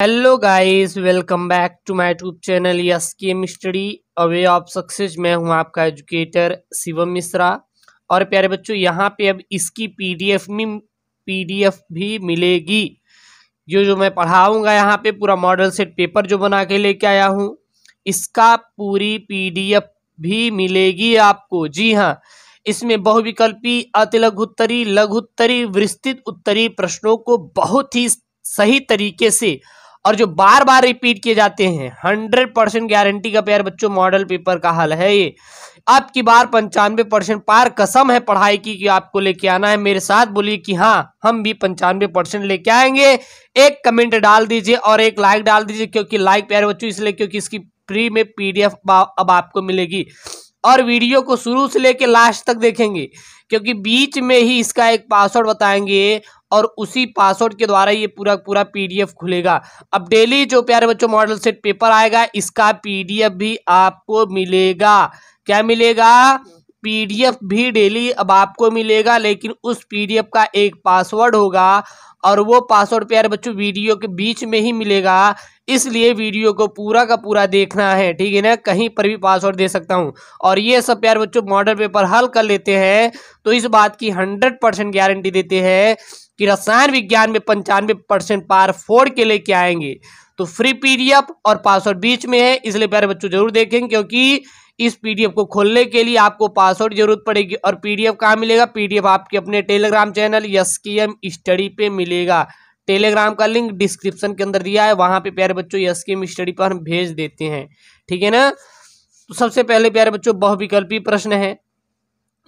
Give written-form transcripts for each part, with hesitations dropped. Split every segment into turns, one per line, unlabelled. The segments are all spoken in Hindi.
Hello guys, welcome back to my YouTube channel yes chem study a way of success. मैं हूं आपका एजुकेटर शिवम मिश्रा। और प्यारे बच्चों, यहाँ पे अब इसकी पीडीएफ भी मिलेगी। जो मैं पढ़ाऊंगा यहाँ पे पूरा मॉडल सेट पेपर जो बना के लेके आया हूँ, इसका पूरी पीडीएफ भी मिलेगी आपको। जी हाँ, इसमें बहुविकल्पी, अतिलघुत्तरी, लघुत्तरी, विस्तृत उत्तरी प्रश्नों को बहुत ही सही तरीके से और जो बार बार रिपीट किए जाते हैं 100% गारंटी का प्यारे बच्चों मॉडल पेपर का हल है ये। अब की बार 95% पार कसम है पढ़ाई की कि आपको लेके आना है। मेरे साथ बोलिए कि हाँ, हम भी 95% लेके आएंगे। एक कमेंट डाल दीजिए और एक लाइक डाल दीजिए, क्योंकि लाइक प्यारे बच्चों इसलिए क्योंकि इसकी फ्री में पीडीएफ अब आपको मिलेगी। और वीडियो को शुरू से लेके लास्ट तक देखेंगे, क्योंकि बीच में ही इसका एक पासवर्ड बताएंगे और उसी पासवर्ड के द्वारा ये पूरा पीडीएफ खुलेगा। अब डेली जो प्यारे बच्चों मॉडल सेट पेपर आएगा, इसका पीडीएफ भी आपको मिलेगा। क्या मिलेगा? पीडीएफ भी डेली अब आपको मिलेगा, लेकिन उस पीडीएफ का एक पासवर्ड होगा और वो पासवर्ड प्यारे बच्चों वीडियो के बीच में ही मिलेगा। इसलिए वीडियो को पूरा का पूरा देखना है, ठीक है ना। कहीं पर भी पासवर्ड दे सकता हूँ। और ये सब प्यारे बच्चों मॉडल पेपर हल कर लेते हैं तो इस बात की 100% गारंटी देते हैं कि रसायन विज्ञान में 95% पार फोड़ के लेके आएंगे। तो फ्री पीडीएफ और पासवर्ड बीच में है, इसलिए प्यारे बच्चों जरूर देखें, क्योंकि इस पीडीएफ को खोलने के लिए आपको पासवर्ड जरूरत पड़ेगी। और पीडीएफ कहाँ मिलेगा? पीडीएफ आपके अपने टेलीग्राम चैनल एसकेएम स्टडी पे मिलेगा। टेलीग्राम का लिंक डिस्क्रिप्शन के अंदर दिया है, वहां पे प्यारे बच्चों एसकेएम स्टडी पर हम भेज देते हैं, ठीक है ना। तो सबसे पहले प्यारे बच्चों बहुविकल्पी प्रश्न है,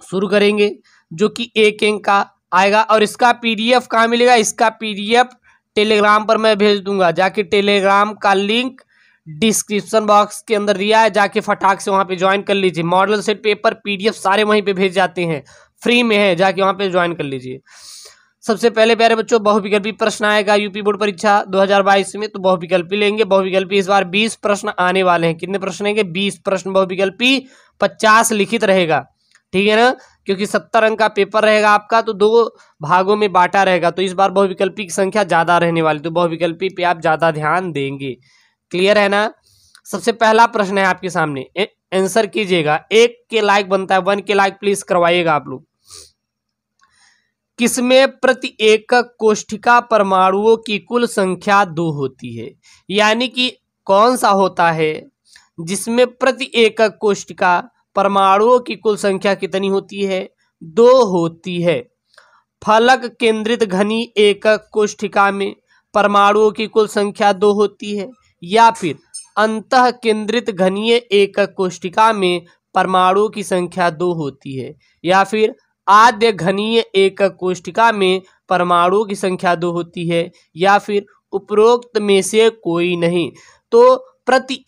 शुरू करेंगे, जो कि 1 अंक का आएगा। और इसका पीडीएफ कहाँ मिलेगा? इसका पीडीएफ टेलीग्राम पर मैं भेज दूंगा। जाके टेलीग्राम का लिंक डिस्क्रिप्शन बॉक्स के अंदर दिया है, जाके फटाक से वहां पे ज्वाइन कर लीजिए। मॉडल सेट पेपर पीडीएफ सारे वहीं पे भेज जाते हैं, फ्री में है, जाके वहां पे ज्वाइन कर लीजिए। सबसे पहले प्यारे बच्चों बहुविकल्पी प्रश्न आएगा यूपी बोर्ड परीक्षा 2022 में, तो बहुविकल्पी लेंगे। बहुविकल्पी इस बार 20 प्रश्न आने वाले हैं। कितने प्रश्न आएंगे? 20 प्रश्न बहुविकल्पी, 50 लिखित रहेगा, ठीक है ना। क्योंकि 70 अंक का पेपर रहेगा आपका, तो 2 भागों में बांटा रहेगा, तो इस बार बहुविकल्पी की संख्या ज्यादा रहने वाली, तो बहुविकल्पी पे आप ज्यादा ध्यान देंगे। क्लियर है ना। सबसे पहला प्रश्न है आपके सामने, आंसर कीजिएगा। 1 के लाइक बनता है, 1 के लाइक प्लीज करवाइएगा आप लोग। किसमें प्रति एकक कोष्ठिका परमाणुओं की कुल संख्या 2 होती है? यानी कि कौन सा होता है जिसमें प्रति एकक कोष्ठिका परमाणुओं की कुल संख्या कितनी होती है? 2 होती है। फलक केंद्रित घनी एकक कोष्ठिका में परमाणुओं की कुल संख्या 2 होती है, या फिर अंतः केंद्रित घनीय एकक कोष्ठिका में परमाणुओं की संख्या 2 होती है, या फिर आद्य घनीय एकक कोष्ठिका में परमाणुओं की संख्या 2 होती है, या फिर उपरोक्त में से कोई नहीं। तो प्रति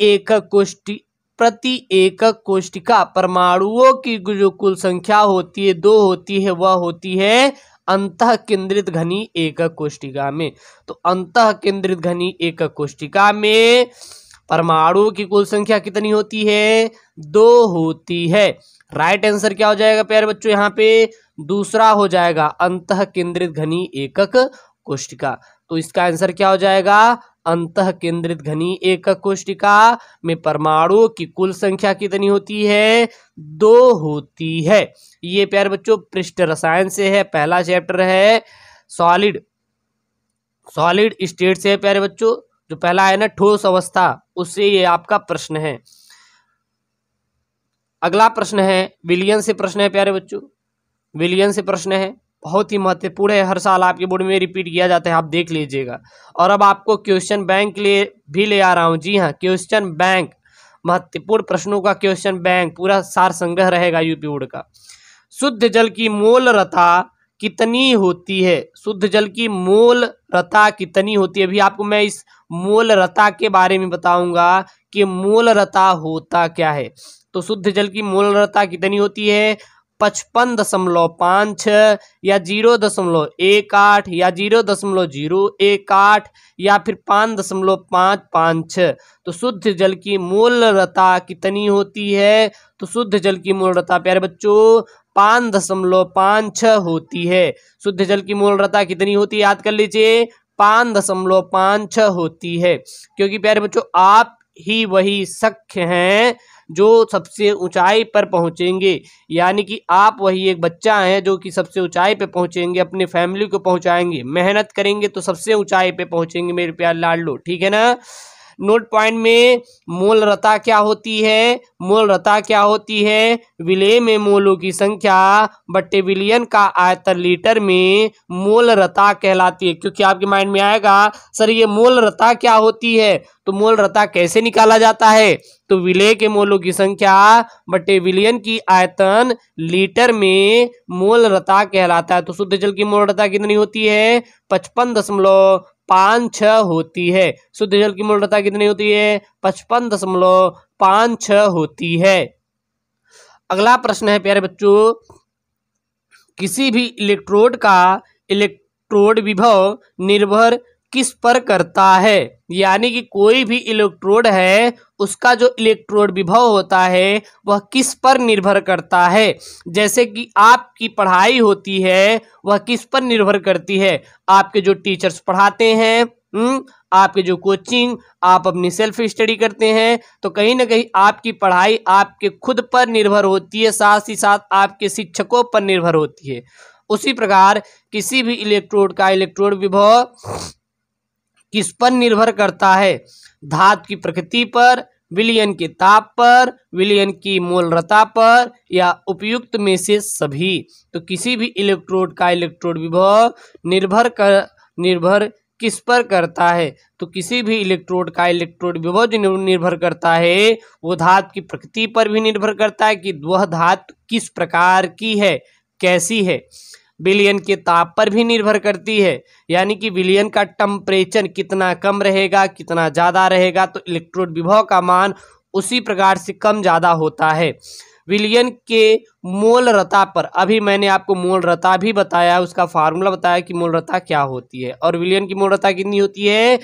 एकक कोष्ठिका परमाणुओं की जो कुल संख्या होती है 2 होती है, वह होती है अंतः केंद्रित घनी एकक कोष्ठिका में। तो अंतः केंद्रित घनी एकक कोष्ठिका में परमाणुओं की कुल संख्या कितनी होती है? 2 होती है। राइट आंसर क्या हो जाएगा प्यारे बच्चों? यहाँ पे दूसरा हो जाएगा, अंतः केंद्रित घनी एकक कोष्ठिका। तो इसका आंसर क्या हो जाएगा? अंतः केंद्रित घनी एकक कोष्ठिका में परमाणुओं की कुल संख्या कितनी होती है? 2 होती है। ये प्यारे बच्चों पृष्ठ रसायन से है, पहला चैप्टर है। सॉलिड स्टेट से है प्यारे बच्चों, जो पहला है ना ठोस अवस्था, उससे ये आपका प्रश्न है। अगला प्रश्न है विलियन से प्रश्न है प्यारे बच्चों, विलियन से प्रश्न है, बहुत ही महत्वपूर्ण है, हर साल आपके बोर्ड में रिपीट किया जाता है, आप देख लीजिएगा। और अब आपको क्वेश्चन बैंक ले आ रहा हूं। जी हाँ, क्वेश्चन बैंक, महत्वपूर्ण प्रश्नों का क्वेश्चन बैंक, पूरा सार संग्रह रहेगा यूपी बोर्ड का। शुद्ध जल की मोलरता कितनी होती है? शुद्ध जल की मोलरता कितनी होती है? अभी आपको मैं इस मोलरता के बारे में बताऊंगा कि मोलरता होता क्या है। तो शुद्ध जल की मोलरता कितनी होती है? 55.56 या 0.18 या 0.018 या फिर 5.556। तो शुद्ध जल की मोलरता कितनी होती है? तो शुद्ध जल की मोलरता प्यारे बच्चों 5.56 होती है। शुद्ध जल की मोलरता कितनी होती है? याद कर लीजिए, 5.56 होती है, क्योंकि प्यारे बच्चों आप ही वही शख्स हैं जो सबसे ऊंचाई पर पहुंचेंगे, यानी कि आप वही एक बच्चा हैं जो कि सबसे ऊंचाई पे पहुंचेंगे, अपने फैमिली को पहुंचाएंगे, मेहनत करेंगे तो सबसे ऊंचाई पे पहुंचेंगे मेरे प्यार लाडलो, ठीक है ना। नोट पॉइंट में मोलरता क्या होती है, मोलरता क्या होती है, विलेय में मोलों की संख्या बट्टे विलियन का आयतन लीटर में मोलरता कहलाती है। क्योंकि आपके माइंड में आएगा सर ये मोलरता क्या होती है, तो मोलरता कैसे निकाला जाता है, तो विलेय के मोलों की संख्या बट्टे विलियन की आयतन लीटर में मोलरता कहलाता है। तो शुद्ध जल की मोलरता कितनी होती है, 55.56 होती है। शुद्ध जल की मोलरता कितनी होती है, 55.56 होती है। अगला प्रश्न है प्यारे बच्चों, किसी भी इलेक्ट्रोड का इलेक्ट्रोड विभव निर्भर किस पर करता है, यानी कि कोई भी इलेक्ट्रोड है उसका जो इलेक्ट्रोड विभव होता है वह किस पर निर्भर करता है। जैसे कि आपकी पढ़ाई होती है वह किस पर निर्भर करती है, आपके जो टीचर्स पढ़ाते हैं, आपके जो कोचिंग, आप अपनी सेल्फ स्टडी करते हैं, तो कहीं ना कहीं आपकी पढ़ाई आपके खुद पर निर्भर होती है, साथ ही साथ आपके शिक्षकों पर निर्भर होती है। उसी प्रकार किसी भी इलेक्ट्रोड का इलेक्ट्रोड विभव किस पर निर्भर करता है, धातु की प्रकृति पर, विलयन के ताप पर, विलयन की मोलरता पर, या उपयुक्त में से सभी। तो किसी भी इलेक्ट्रोड का इलेक्ट्रोड विभव निर्भर किस पर करता है, तो किसी भी इलेक्ट्रोड का इलेक्ट्रोड विभव जो निर्भर करता है वो धातु की प्रकृति पर भी निर्भर करता है कि वह धातु किस प्रकार की है, कैसी है। विलयन के ताप पर भी निर्भर करती है, यानी कि विलयन का टेम्परेचर कितना कम रहेगा कितना ज़्यादा रहेगा तो इलेक्ट्रोड विभव का मान उसी प्रकार से कम ज़्यादा होता है। विलयन के मोलरता पर, अभी मैंने आपको मोलरता भी बताया, उसका फार्मूला बताया कि मोलरता क्या होती है, और विलयन की मोलरता कितनी होती है,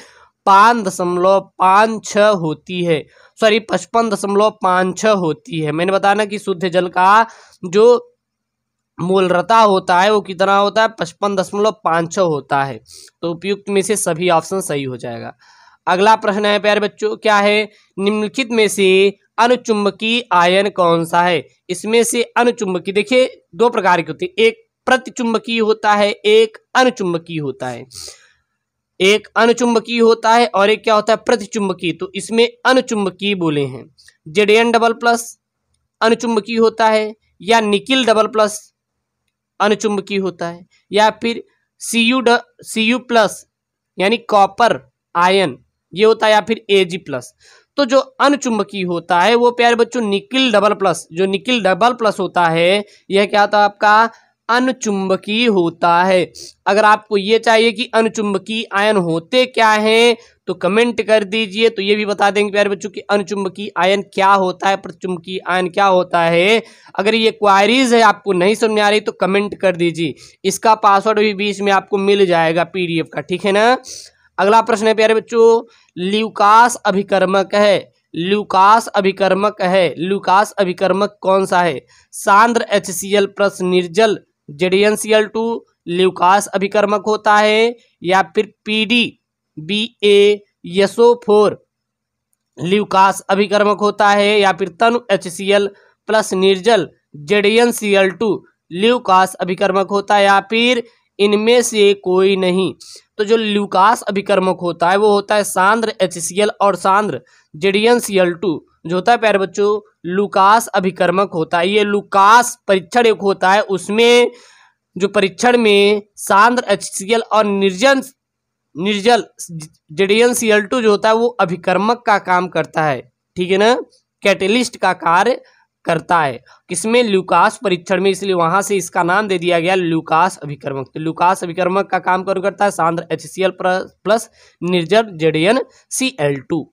5.56 होती है, सॉरी 55.56 होती है। मैंने बताया ना कि शुद्ध जल का जो मोलरता होता है वो कितना होता है, 55.56 होता है। तो उपयुक्त में से सभी ऑप्शन सही हो जाएगा। अगला प्रश्न है प्यारे बच्चों, क्या है, निम्नलिखित में से अनुचुंबकीय आयन कौन सा है। इसमें से अनुचुंबकीय देखिए दो प्रकार की होती है, एक प्रतिचुंबकीय होता है, एक अनुचुंबकीय होता है। एक अनुचुंबकीय होता है और एक क्या होता है, प्रतिचुंबकीय। तो इसमें अनुचुंबकीय बोले हैं, Zn++ अनुचुंबकीय होता है, या निकिल डबल+ अनुचुंबकीय होता है, या फिर Cu+ यानी कॉपर आयन ये होता है, या फिर Ag+। तो जो अनुचुंबकीय होता है वो प्यारे बच्चों निकिल डबल+, जो निकिल डबल+ होता है यह क्या होता है आपका अनुचुंबकीय होता है। अगर आपको ये चाहिए कि अनुचुंबकीय आयन होते क्या हैं तो कमेंट कर दीजिए, तो ये भी बता देंगे प्यारे बच्चों कि अनुचुंबकीय आयन क्या होता है, प्रतिचुंबकीय आयन क्या होता है। अगर ये क्वायरीज है आपको नहीं समझ में आ रही तो कमेंट कर दीजिए, इसका पासवर्ड भी बीच में आपको मिल जाएगा PDF का, ठीक है ना। अगला प्रश्न है प्यारे बच्चों, ल्यूकास अभिकर्मक है, ल्यूकास अभिकर्मक है, ल्यूकास अभिकर्मक कौन सा है, सांद्र HCl+ निर्जल ZnCl2 ल्यूकास अभिकर्मक होता है, या फिर PDBaSO4 ल्यूकास अभिकर्मक होता है, या फिर तनु HCl+ निर्जल ZnCl2 ल्यूकास अभिकर्मक होता है, या फिर इनमें से कोई नहीं। तो जो ल्यूकास अभिकर्मक होता है वो होता है सांद्र HCl और सांद्र ZnCl2 जो होता है प्यारे बच्चों लूकास अभिकर्मक होता है। ये लूकास परीक्षण एक होता है, उसमें जो परीक्षण में सांद्र HCl और निर्जल ZnCl2 जो होता है वो अभिकर्मक का काम करता है, ठीक है ना, कैटेलिस्ट का कार्य करता है किसमें, लूकास परीक्षण में, इसलिए वहां से इसका नाम दे दिया गया लूकास अभिकर्मक। तो लूकास अभिकर्मक का काम कौन करता है, सांद्र HCl+ निर्जल ZnCl2।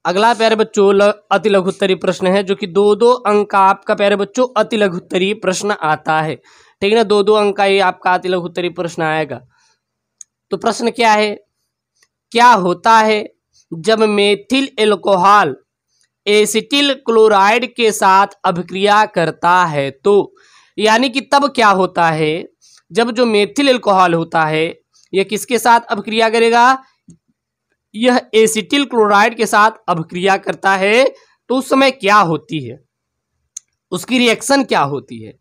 अगला प्यारे बच्चों अति लघुत्तरीय प्रश्न है, जो कि 2-2 अंक का आपका प्यारे बच्चों अति लघुत्तरीय प्रश्न आता है, ठीक है ना, 2-2 अंक का ये आपका अति लघुत्तरीय प्रश्न आएगा। तो प्रश्न क्या है, क्या होता है जब मेथिल एल्कोहल एसिटिल क्लोराइड के साथ अभिक्रिया करता है, तो यानी कि तब क्या होता है जब जो मेथिल एल्कोहल होता है यह किसके साथ अभिक्रिया करेगा? यह एसिटिल क्लोराइड के साथ अभिक्रिया करता है। तो उस समय क्या होती है, उसकी रिएक्शन क्या होती है?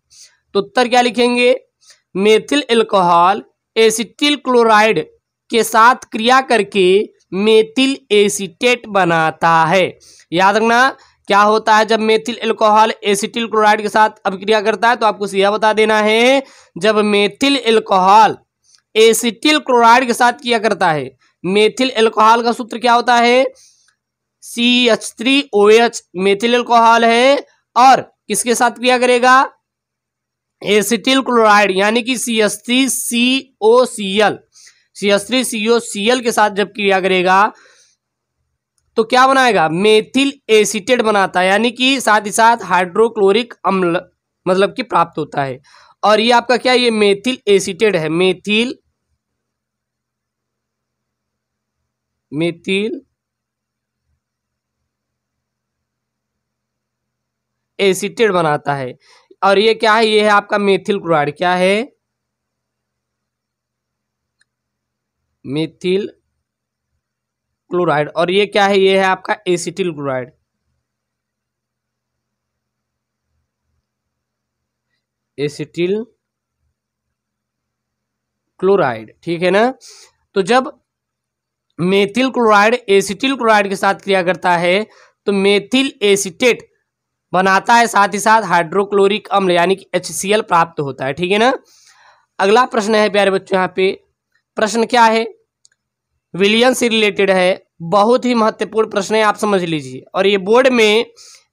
तो उत्तर क्या लिखेंगे? मेथिल अल्कोहल एसिटिल क्लोराइड के साथ क्रिया करके मेथिल एसीटेट बनाता है। याद रखना क्या होता है जब मेथिल अल्कोहल एसिटिल क्लोराइड के साथ अभिक्रिया करता है, तो आपको यह बता देना है, जब मेथिल अल्कोहल एसिटिल क्लोराइड के साथ क्रिया करता है, मेथिल अल्कोहल का सूत्र क्या होता है? CH3OH मेथिल अल्कोहल है, और किसके साथ क्रिया करेगा? एसिटिल क्लोराइड यानी कि CH3COCl, CH3COCl के साथ जब क्रिया करेगा तो क्या बनाएगा? मेथिल एसीटेट बनाता है, यानी कि साथ ही साथ हाइड्रोक्लोरिक अम्ल मतलब कि प्राप्त होता है। और ये आपका क्या, ये मेथिल एसीटेट है, मेथिल एसीटेट बनाता है। और ये क्या है? ये है आपका मेथिल क्लोराइड। क्या है? Methyl chloride. और ये क्या है? ये है आपका एसिटिल क्लोराइड। एसिटिल क्लोराइड, ठीक है ना? तो जब मेथिल क्लोराइड एसिटिल क्लोराइड के साथ क्रिया करता है तो मेथिल एसीटेट बनाता है, साथ ही साथ हाइड्रोक्लोरिक अम्ल यानी कि HCl प्राप्त होता है, ठीक है ना? अगला प्रश्न है प्यारे बच्चों, यहाँ पे प्रश्न क्या है? विलियन से रिलेटेड है, बहुत ही महत्वपूर्ण प्रश्न है, आप समझ लीजिए। और ये बोर्ड में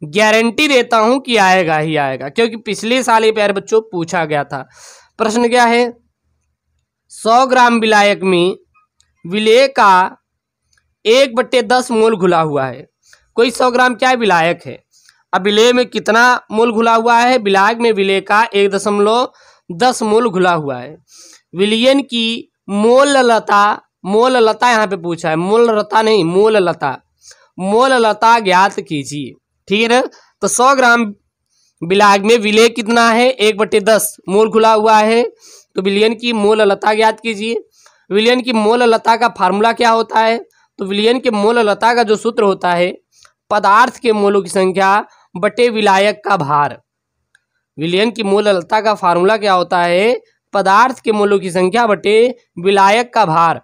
गारंटी देता हूं कि आएगा ही आएगा, क्योंकि पिछले साल ये प्यारे बच्चों पूछा गया था। प्रश्न क्या है? 100 ग्राम विलायक में विलेय का 1/10 मोल घुला हुआ है। कोई 100 ग्राम क्या विलायक है, अब विलेय में कितना मोल घुला हुआ है? विलायक में विलेय का 1.10 मोल घुला हुआ है। विलयन की मोल लता यहाँ पे पूछा है, मोल लता नहीं, मोल लता ज्ञात कीजिए, ठीक है ना? तो 100 ग्राम विलायक में विलेय कितना है? 1/10 मोल घुला हुआ है। तो विलयन की मोल लता ज्ञात कीजिए। विलयन की मोल लता का फार्मूला क्या होता है? तो विलयन के मोल लता का जो सूत्र होता है, पदार्थ के मोलों की संख्या बटे विलायक का भार। विलयन की मोल लता का फार्मूला क्या होता है? पदार्थ के मोलों की संख्या बटे विलायक का भार।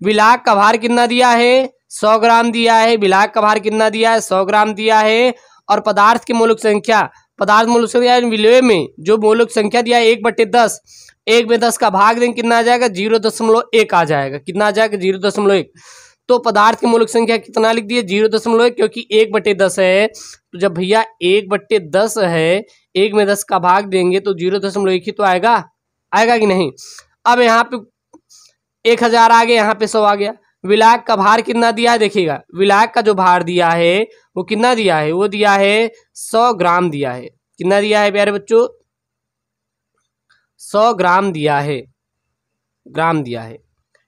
विलायक का भार कितना दिया है? 100 ग्राम दिया है। विलायक का भार कितना दिया है? 100 ग्राम दिया है। और पदार्थ के मोलों की संख्या, पदार्थ मोलों की संख्या विलेय में जो मोलों की संख्या दिया है 1/10, 1/10 का भाग देंगे कितना आ जाएगा? 0.1 आ जाएगा। कितना आ जाएगा? 0.1। तो पदार्थ के मोल की संख्या कितना लिख दिए? 0.1, क्योंकि 1/10 है। तो जब भैया 1/10 है, 1 में 10 का भाग देंगे तो 0.1 ही तो आएगा कि नहीं? अब यहाँ पे 1000 आ गया, यहाँ पे 100 आ गया। विलायक का भार कितना दिया है? देखिएगा, विलायक का जो भार दिया है वो कितना दिया है? वो दिया है 100 ग्राम दिया है। कितना दिया है प्यारे बच्चों? 100 ग्राम दिया है,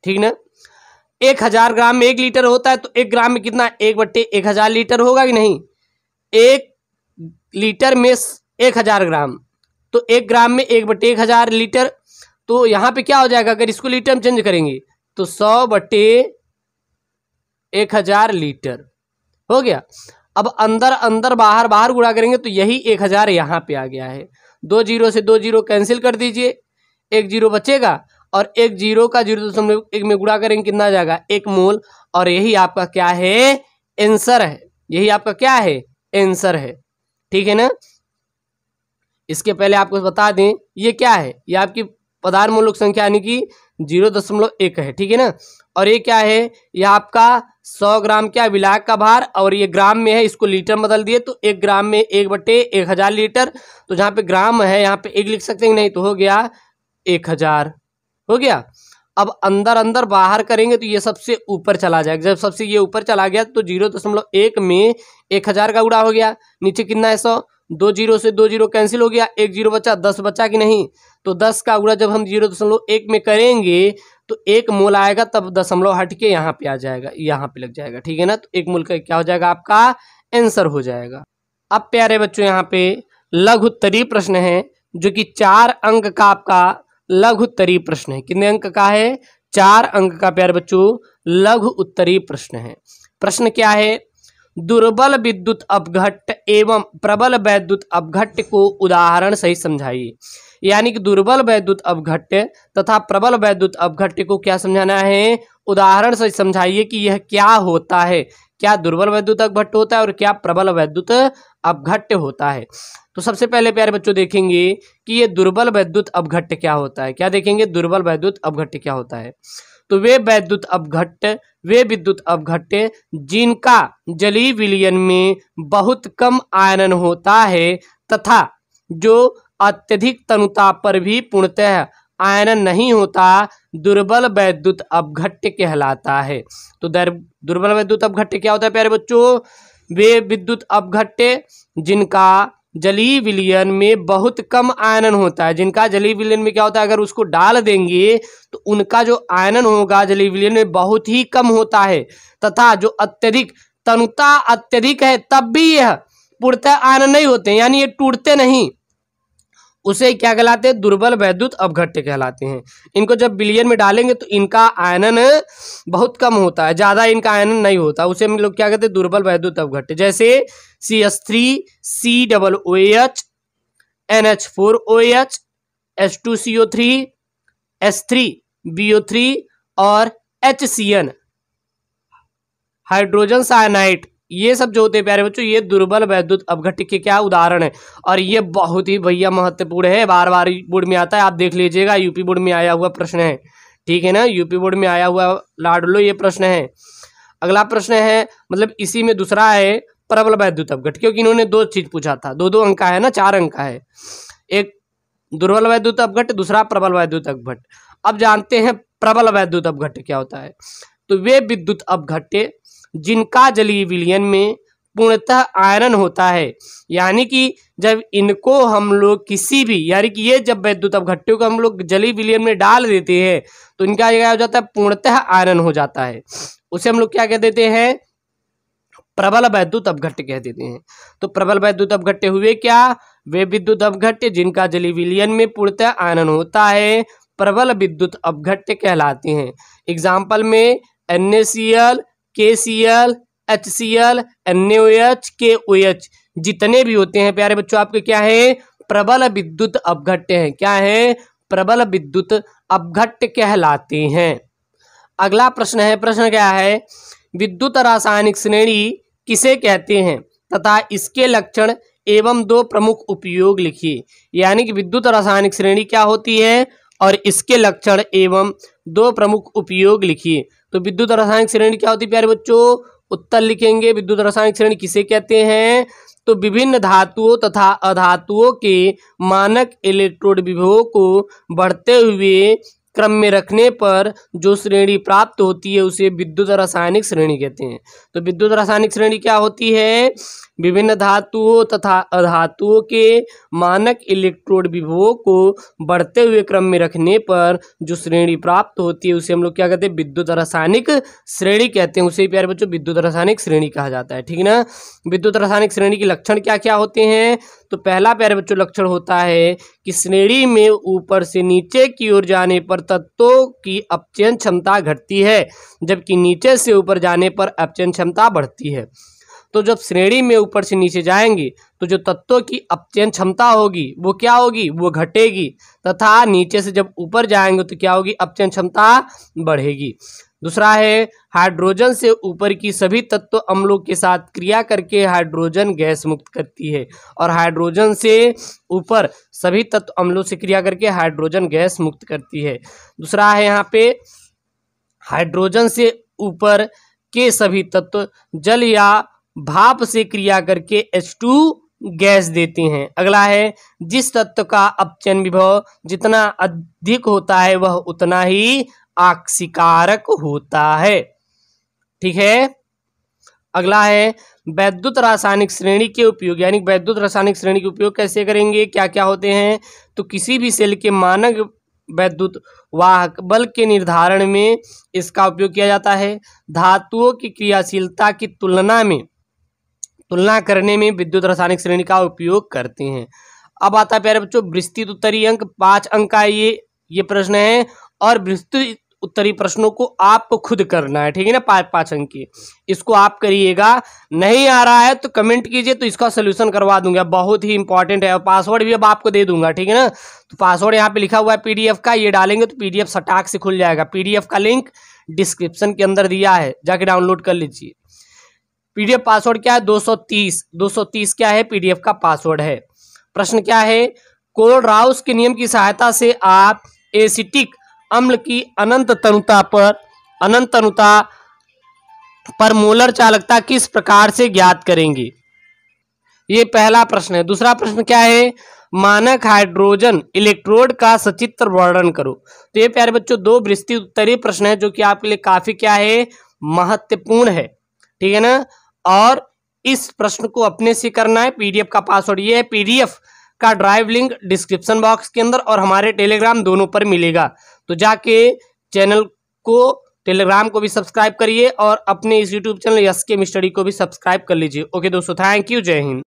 ठीक ना? 1000 ग्राम में 1 लीटर होता है, तो 1 ग्राम में कितना? 1/1000 लीटर होगा कि नहीं? 1 लीटर में 1000 ग्राम, तो 1 ग्राम में 1/1000 लीटर। तो यहाँ पे क्या हो जाएगा अगर इसको लीटर में चेंज करेंगे? तो 100/1000 लीटर हो गया। अब अंदर बाहर गुणा करेंगे तो यही 1000 यहाँ पे आ गया है। 2 जीरो से 2 जीरो कैंसिल कर दीजिए, 1 जीरो बचेगा, और 1 जीरो का 0.1 में गुणा करेंगे कितना आ जाएगा? 1 मोल। और यही आपका क्या है? आंसर है। यही आपका क्या है? आंसर है, ठीक है ना? इसके पहले आपको बता दें ये क्या है? ये आपकी पदार्थ मोलों की संख्या यानी कि 0.1 है, ठीक है ना? और ये क्या है? ये आपका 100 ग्राम क्या विलायक का भार, और ये ग्राम में है, इसको लीटर में बदल दिए तो 1 ग्राम में 1/1000 लीटर। तो जहाँ पे ग्राम है यहाँ पे 1 लिख सकते हैं, नहीं तो हो गया 1000 हो गया। अब अंदर बाहर करेंगे तो ये सबसे ऊपर चला जाएगा। जब सबसे ये ऊपर चला गया तो 0.1 में 1000 का गुणा हो गया। नीचे कितना है? 100। 2 जीरो से 2 जीरो कैंसिल हो गया, 1 जीरो बचा, 10 बचा कि नहीं? तो 10 का गुणा जब हम 0.1 में करेंगे तो 1 मोल आएगा, तब दशमलव हट के यहाँ पे आ जाएगा, यहाँ पे लग जाएगा, ठीक है ना? तो 1 मोल का क्या हो जाएगा? आपका आंसर हो जाएगा। अब प्यारे बच्चों यहाँ पे लघु उत्तरीय प्रश्न है, जो कि 4 अंक का आपका लघु उत्तरीय प्रश्न है। कितने अंक का है? 4 अंक का प्यारे बच्चों लघु उत्तरीय प्रश्न है। प्रश्न क्या है? दुर्बल विद्युत अपघट्ट एवं प्रबल वैद्युत अपघट्ट को उदाहरण सहित समझाइए। यानी कि दुर्बल वैद्युत अपघट्ट तथा प्रबल वैद्युत अपघट्ट को क्या समझाना है? उदाहरण सहित समझाइए कि यह क्या होता है, क्या दुर्बल वैद्युत अपघट्ट होता है और क्या प्रबल वैद्युत अपघट्ट होता है। तो सबसे पहले प्यारे बच्चों देखेंगे कि ये दुर्बल वैद्युत अपघट्ट क्या होता है। क्या देखेंगे? दुर्बल वैद्युत अपघट्ट क्या होता है। तो वे विद्युत अपघट्ट जिनका जलीय विलयन में बहुत कम आयनन होता है तथा जो अत्यधिक तनुता पर भी पूर्णतः आयनन नहीं होता, दुर्बल वैद्युत अपघट्ट कहलाता है। तो दुर्बल वैद्युत अपघट्ट क्या होता है प्यारे बच्चों? वे विद्युत अपघट्ट जिनका जलीय विलयन में बहुत कम आयनन होता है। जिनका जलीय विलयन में क्या होता है, अगर उसको डाल देंगे तो उनका जो आयनन होगा जलीय विलयन में बहुत ही कम होता है तथा जो अत्यधिक तनुता अत्यधिक है तब भी यह पूर्णतः आयनन नहीं होते, यानी ये टूटते नहीं, उसे क्या कहलाते हैं? दुर्बल वैद्युत अपघट्ट कहलाते हैं। इनको जब विलयन में डालेंगे तो इनका आयनन बहुत कम होता है, ज्यादा इनका आयनन नहीं होता, उसे हम लोग क्या कहते हैं? दुर्बल वैद्युत अपघट्ट। जैसे CH3 COOH NH4OH H2CO3 H3BO3 और HCN हाइड्रोजन साइनाइड, ये सब जो होते हैं प्यारे बच्चों ये दुर्बल वैद्युत अपघट्ट के क्या उदाहरण है। और ये बहुत ही भैया महत्वपूर्ण है, बार बार बोर्ड में आता है, आप देख लीजिएगा, यूपी बोर्ड में आया हुआ प्रश्न है, ठीक है ना, यूपी बोर्ड में आया हुआ लाडलो ये प्रश्न है। अगला प्रश्न है, मतलब इसी में दूसरा है प्रबल वैद्युत अपघट्ट, क्योंकि इन्होंने 2 चीज पूछा था, 2 अंक का है ना, 4 अंक का है, एक दुर्बल वैद्युत अपघट्ट, दूसरा प्रबल वैद्युत अपघट्ट। अब जानते हैं प्रबल वैद्युत अपघट्ट क्या होता है। तो वे विद्युत अपघट्ट जिनका जलीय विलयन में पूर्णतः आयरन होता है, यानी कि जब इनको हम लोग किसी भी, यानी कि ये जब वैद्युत अपघट्टों को हम लोग जलीय विलयन में डाल देते हैं तो इनका क्या हो जाता है? पूर्णतः आयरन हो जाता है, उसे हम लोग क्या कह देते हैं? प्रबल वैद्युत अपघट्ट कह देते हैं। तो प्रबल वैद्युत अपघट्ट हुए क्या? वे विद्युत अपघट्ट जिनका जलीय विलयन में पूर्णतः आयरन होता है, प्रबल विद्युत अपघट्ट कहलाते हैं। एग्जाम्पल में NaCl KCl HCl NaOH KOH जितने भी होते हैं प्यारे बच्चों आपके क्या है? प्रबल विद्युत अपघट्ट हैं। क्या है? प्रबल विद्युत अपघट्ट कहलाते हैं। अगला प्रश्न है, प्रश्न क्या है? विद्युत रासायनिक श्रेणी किसे कहते हैं तथा इसके लक्षण एवं 2 प्रमुख उपयोग लिखिए। यानी कि विद्युत रासायनिक श्रेणी क्या होती है और इसके लक्षण एवं 2 प्रमुख उपयोग लिखिए। तो विद्युत रासायनिक श्रेणी क्या होती है प्यारे बच्चों? उत्तर लिखेंगे, विद्युत रासायनिक श्रेणी किसे कहते हैं? तो विभिन्न धातुओं तथा अधातुओं के मानक इलेक्ट्रोड विभवों को बढ़ते हुए क्रम में रखने पर जो श्रेणी प्राप्त होती है उसे विद्युत रासायनिक श्रेणी कहते हैं। तो विद्युत रासायनिक श्रेणी क्या होती है? विभिन्न धातुओं तथा अधातुओं के मानक इलेक्ट्रोड विभवों को बढ़ते हुए क्रम में रखने पर जो श्रेणी प्राप्त होती है उसे हम लोग क्या कहते हैं? विद्युत रासायनिक श्रेणी कहते हैं। उसे प्यारे बच्चों विद्युत रासायनिक श्रेणी कहा जाता है, ठीक है ना। विद्युत रासायनिक श्रेणी के लक्षण क्या क्या होते हैं? तो पहला प्यारे बच्चों लक्षण होता है कि श्रेणी में ऊपर से नीचे की ओर जाने पर तत्वों की अपचयन क्षमता घटती है, जबकि नीचे से ऊपर जाने पर अपचयन क्षमता बढ़ती है। तो जब श्रेणी में ऊपर से नीचे जाएंगे तो जो तत्वों की अपचयन क्षमता होगी वो क्या होगी? वो घटेगी, तथा नीचे से जब ऊपर जाएंगे तो क्या होगी? अपचयन क्षमता बढ़ेगी। दूसरा है, हाइड्रोजन से ऊपर की सभी तत्व अम्लों के साथ क्रिया करके हाइड्रोजन गैस मुक्त करती है, और हाइड्रोजन से ऊपर सभी तत्व अम्लों से क्रिया करके हाइड्रोजन गैस मुक्त करती है। दूसरा है यहाँ पे, हाइड्रोजन से ऊपर के सभी तत्व जल या भाप से क्रिया करके H2 गैस देते हैं। अगला है, जिस तत्व का अपचयन विभव जितना अधिक होता है वह उतना ही आक्सीकारक होता है, ठीक है। अगला है, वैद्युत रासायनिक श्रेणी के उपयोग, यानी वैद्युत रासायनिक श्रेणी के उपयोग कैसे करेंगे, क्या क्या होते हैं? तो किसी भी सेल के मानक वैद्युत वाहक बल के निर्धारण में इसका उपयोग किया जाता है। धातुओं की क्रियाशीलता की तुलना करने में विद्युत रासायनिक श्रेणी का उपयोग करते हैं। अब आता है प्यारे बच्चों विस्तृत उत्तरीय अंक, 5 अंक का ये प्रश्न है, और विस्तृत उत्तरीय प्रश्नों को आपको खुद करना है, ठीक है ना, 5-5 अंक की। इसको आप करिएगा। नहीं आ रहा है तो कमेंट कीजिए, तो इसका सोल्यूशन करवा दूंगा, बहुत ही इंपॉर्टेंट है। और पासवर्ड भी अब आपको दे दूंगा, ठीक है ना। तो पासवर्ड यहाँ पे लिखा हुआ है पीडीएफ का, ये डालेंगे तो पीडीएफ सटाक से खुल जाएगा। पीडीएफ का लिंक डिस्क्रिप्शन के अंदर दिया है, जाके डाउनलोड कर लीजिए। पीडीएफ पासवर्ड क्या है? 230 क्या है? पीडीएफ का पासवर्ड है। प्रश्न क्या है? कोलराउस के नियम की सहायता से आप एसिटिक अम्ल की अनंत तनुता पर मोलर चालकता किस प्रकार से ज्ञात करेंगे? ये पहला प्रश्न है। दूसरा प्रश्न क्या है? मानक हाइड्रोजन इलेक्ट्रोड का सचित्र वर्णन करो। तो ये प्यारे बच्चों 2 विस्तृत उत्तरीय प्रश्न है, जो कि आपके लिए काफी क्या है, महत्वपूर्ण है, ठीक है ना। और इस प्रश्न को अपने से करना है। पीडीएफ का पासवर्ड ये है। पीडीएफ का ड्राइव लिंक डिस्क्रिप्शन बॉक्स के अंदर और हमारे टेलीग्राम दोनों पर मिलेगा। तो जाके चैनल को, टेलीग्राम को भी सब्सक्राइब करिए और अपने इस यूट्यूब चैनल SKM स्टडी को भी सब्सक्राइब कर लीजिए। ओके दोस्तों, थैंक यू, जय हिंद।